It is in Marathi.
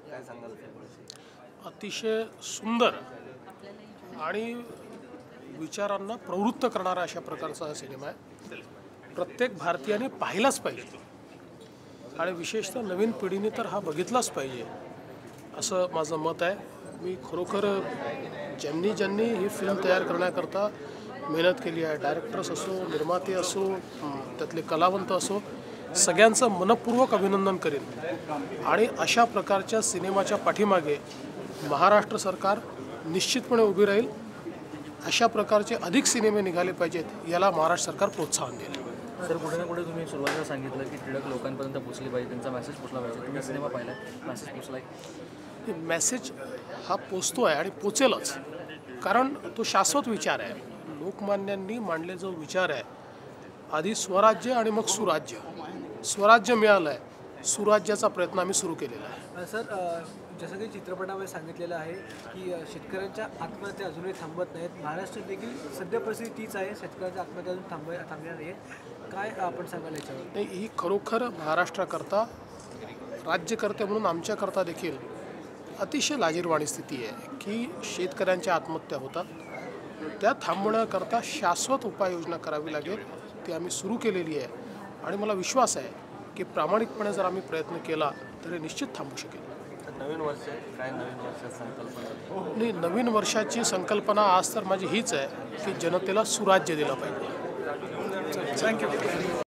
काय सांगाल? अतिशय सुंदर आणि विचारांना प्रवृत्त करणारा अशा प्रकारचा हा सिनेमा आहे. प्रत्येक भारतीयाने पाहिलाच पाहिजे आणि विशेषतः नवीन पिढीने तर हा बघितलाच पाहिजे असं माझं मत आहे. मी खरोखर ज्यांनी ही फिल्म तयार करण्याकरता मेहनत केली आहे, डायरेक्टर्स असो, निर्माते असो, त्यातले कलावंत असो, सगळ्यांचं मनपूर्वक अभिनंदन करेन. आणि अशा प्रकारच्या सिनेमाच्या पाठीमागे महाराष्ट्र सरकार निश्चितपणे उभी राहील. अशा प्रकारचे अधिक सिनेमे निघाले पाहिजेत याला महाराष्ट्र सरकार प्रोत्साहन देईल. सर, कुठे ना कुठे तुम्ही सुरुवातीला सांगितलं की टिळक लोकांपर्यंत पोहोचली पाहिजे, त्यांचा मेसेज पोचला पाहिजे. तुम्ही सिनेमा पाहिला, मेसेज पोचला आहे? मेसेज हा पोचतो आहे आणि पोचेलच, कारण तो शाश्वत विचार आहे. लोकमान्यांनी मांडले जो विचार आहे, आधी स्वराज्य आणि मग सुराज्य. स्वराज्य मिळालं आहे, सुराज्याचा प्रयत्न आम्ही सुरू केलेला आहे. सर, जसं की चित्रपटामध्ये सांगितलेलं आहे की शेतकऱ्यांच्या आत्महत्या अजूनही थांबत नाहीत. महाराष्ट्रात देखील सध्या परिस्थिती तीच आहे, शेतकऱ्यांच्या आत्महत्या अजून थांबल्या नाही. काय आपण सांगाल याच्यावर? नाही, ही खरोखर महाराष्ट्राकरता, राज्यकर्ते म्हणून आमच्याकरता देखील अतिशय लाजिरवाणी स्थिती आहे की शेतकऱ्यांच्या आत्महत्या होतात. त्या थांबवण्याकरता शाश्वत उपाययोजना करावी लागेल, ती आम्ही सुरू केलेली आहे. आणि मला विश्वास आहे की प्रामाणिकपणे जर आम्ही प्रयत्न केला तर हे निश्चित थांबू शकेल. नवीन वर्ष काय, नवीन वर्षात संकल्पना? नाही, नवीन वर्षाची संकल्पना आज तर माझी हीच आहे की जनतेला सुराज्य दिलं पाहिजे. थँक्यू.